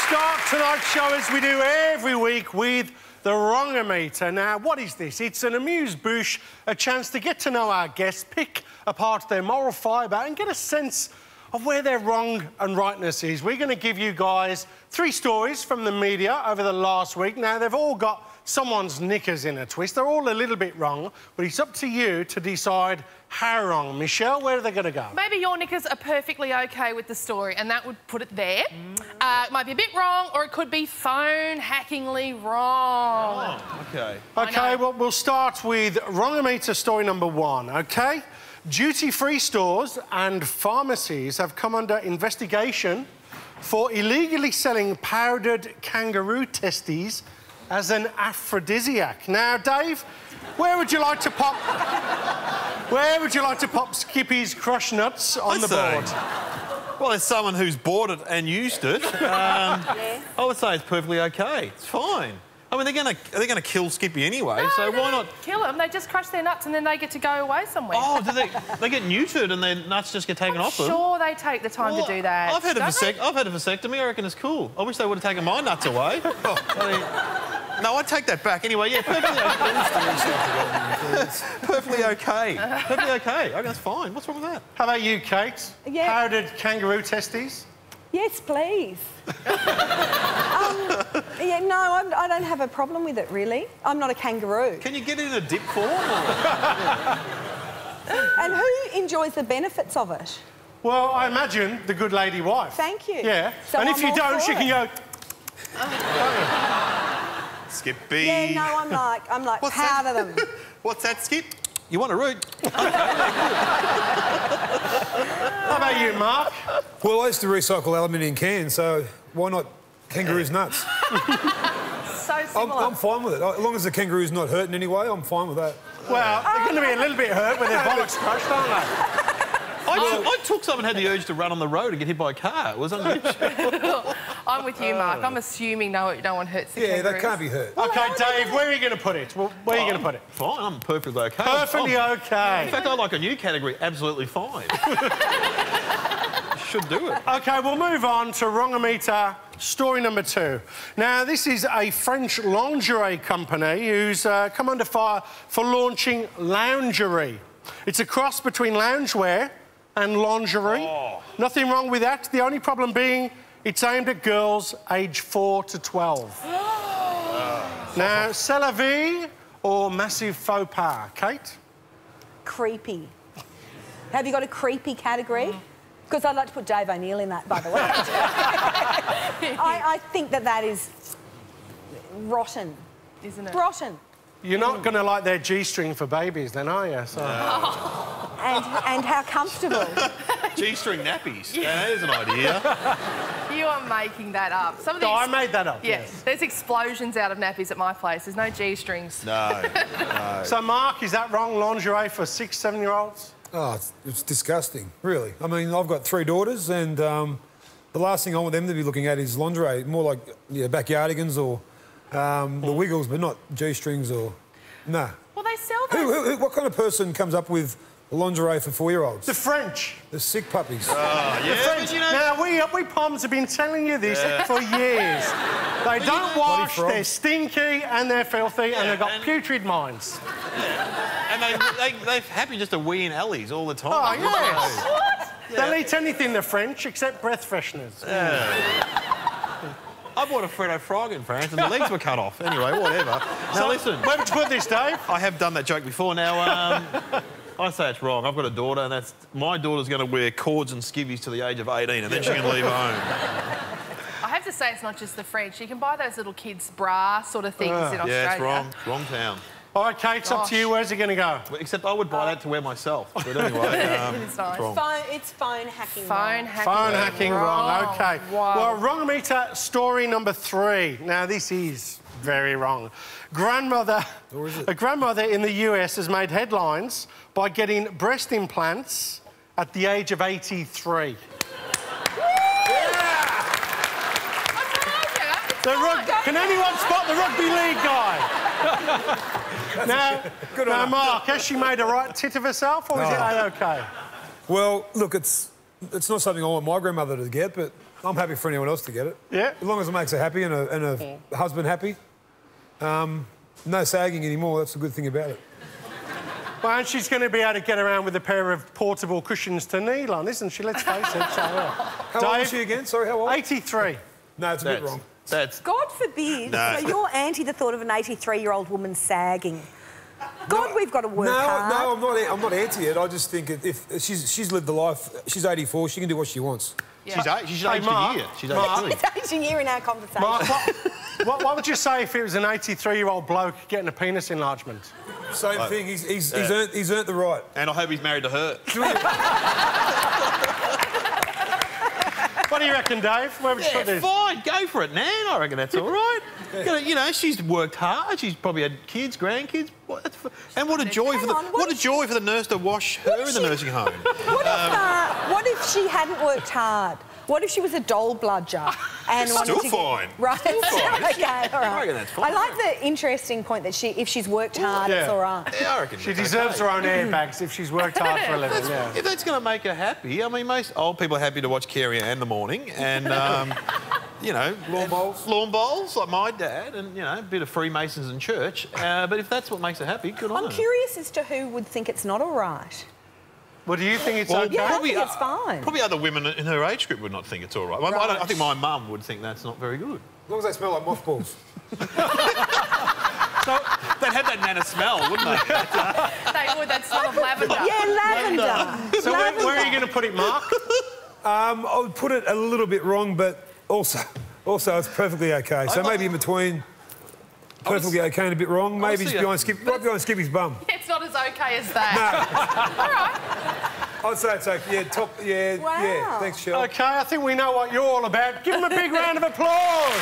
Start tonight's show as we do every week with the Wrongometer. Now, what is this? It's an amuse-bouche, a chance to get to know our guests, pick apart their moral fibre and get a sense of where their wrong and rightness is. We're going to give you guys 3 stories from the media over the last week. Now, they've all got someone's knickers in a twist. They're all a little bit wrong, but it's up to you to decide how wrong. Michelle, where are they going to go? Maybe your knickers are perfectly OK with the story, and that would put it there. It might be a bit wrong, or it could be phone-hackingly wrong. Oh, OK. OK, well, we'll start with Wrongometer story number 1, OK? Duty-free stores and pharmacies have come under investigation for illegally selling powdered kangaroo testes as an aphrodisiac. Now, Dave, where would you like to pop... Where would you like to pop Skippy's crush nuts on the board? Well, as someone who's bought it and used it, I would say it's perfectly OK. It's fine. I mean, they're gonna kill Skippy anyway, so why not kill them? They just crush their nuts and then they get to go away somewhere. Oh, do they get neutered and their nuts just get taken off them? Sure, they take the time to do that. I've had a vasectomy. I recken it's cool. I wish they would have taken my nuts away. No, I take that back. Anyway, yeah, perfectly OK. Perfectly OK. Perfectly OK. I reckon that's fine. What's wrong with that? How about you, Kate? Yeah. Powdered kangaroo testes? Yes, please. Yeah, no, I don't have a problem with it, really. I'm not a kangaroo. Can you get it in a dip form? And who enjoys the benefits of it? Well, I imagine the good lady wife. Thank you. Yeah. So and if you don't, she can go... Skippy. Yeah, no, I'm like, powder them. What's that, Skip? You want a root? How about you, Mark? Well, I used to recycle aluminium cans, so why not kangaroo's nuts? So similar. I'm fine with it. As long as the kangaroo's not hurt in any way, I'm fine with that. Well, they're going to be a little bit hurt with their bollocks crushed, aren't they? I took someone had the urge to run on the road and get hit by a car. It was unusual. I'm with you, Mark. I'm assuming no one hurts the kangaroos. Yeah, they can't be hurt. OK, Dave, where are you going to put it? Where are you going to put it? Fine, I'm perfectly OK. Perfectly OK. In fact, I like a new category, absolutely fine. Should do it. OK, we'll move on to Wrongometer story number 2. Now, this is a French lingerie company who's come under fire for launching lingerie. It's a cross between loungewear and lingerie. Oh. Nothing wrong with that. The only problem being it's aimed at girls aged 4 to 12. Now, c'est la vie or massive faux pas? Kate? Creepy. Have you got a creepy category? Because I'd like to put Dave O'Neill in that, by the way. I think that is rotten. Isn't it? Rotten. You're not going to like their G-string for babies, then, are you? So... And how comfortable. G-string nappies. Yeah, there's an idea. You are making that up. Some of these... No, I made that up, yeah, yes. There's explosions out of nappies at my place. There's no G-strings. No. So, Mark, is that wrong, lingerie for 6, 7-year-olds? Oh, it's disgusting, really. I mean, I've got 3 daughters and the last thing I want them to be looking at is lingerie, more like backyardigans or the Wiggles, but not G-strings or... Nah. Well, they sell those... What kind of person comes up with lingerie for 4-year-olds? The French. The sick puppies. Oh, yeah. The French. You know... Now, we Poms have been telling you this for years. They don't wash, they're stinky and they're filthy and they've got putrid minds. Yeah. And they're happy just to wee in alleys all the time. Oh, yes. What? They'll eat anything, the French, except breath fresheners. Yeah. I bought a Freddo Frog in France and the legs were cut off. Anyway, whatever. Now, listen. Where would you put this, Dave? I have done that joke before. Now, I say it's wrong. I've got a daughter and my daughter's going to wear cords and skivvies to the age of 18 and then she can leave home. I have to say it's not just the French. You can buy those little kids' bra sort of things in Australia. Yeah, it's wrong. Wrong town. All right, Kate, it's up to you. Where's it going to go? Except I would buy that to wear myself. But anyway, it's nice. wrong. It's phone hacking. Phone hacking wrong. OK. Wow. Well, Wrongometer story number 3. Now, this is very wrong. A grandmother in the US has made headlines by getting breast implants at the age of 83. Yeah. Can anyone spot the rugby league guy? Now, Mark, has she made a right tit of herself, or is it A-OK? Well, look, it's not something I want my grandmother to get, but I'm happy for anyone else to get it. Yeah. As long as it makes her happy and her husband happy. No sagging anymore, that's the good thing about it. Well, and she's going to be able to get around with a pair of portable cushions to kneel on, isn't she? Let's face it. So, How old is she again? Sorry, how old? 83. No, it's a bit wrong. God forbid. No. So you're anti the thought of an 83-year-old woman sagging. God, we've got to work hard. No, I'm not anti it. I just think if she's lived the life, she's 84, she can do what she wants. Yeah. She's aged a year. She's It's aging year in our conversation. Mark, what would you say if it was an 83-year-old bloke getting a penis enlargement? Same thing. He's earned the right. And I hope he's married to her. What do you reckon, Dave? Where would you put this? Fine, go for it, Nan. I reckon that's all right. You know, she's worked hard. She's probably had kids, grandkids. And what a joy for the nurse to wash her in the nursing home. What if she hadn't worked hard? What if she was a doll bludger? And Still fine. Right. Still fine. Okay, all right. I reckon that's fine. I like the interesting point that if she's worked hard, it's all right. Yeah, I reckon She deserves her own airbags if she's worked hard for a living, yeah. If that's going to make her happy, I mean, most old people are happy to watch Carrie Ann in the morning and, you know... Lawn bowls, like my dad, and, you know, a bit of Freemasons in church. But if that's what makes her happy, good on her. I'm curious as to who would think it's not all right. Well, do you think it's okay? Yeah, I think it's fine. Probably other women in her age group would not think it's all right. I think my mum would think that's not very good. As long as they smell like mothballs. So they'd have that manna smell, wouldn't they? They would, that smell of lavender. Yeah, lavender. So where are you going to put it, Mark? I would put it a little bit wrong, but also it's perfectly okay. So maybe in between, perfectly okay and a bit wrong. Maybe just right behind Skippy's bum. It's not as okay as that. All right. I'd say it's okay. Yeah, Wow. yeah. Thanks, Shell. OK, I think we know what you're all about. Give them a big round of applause.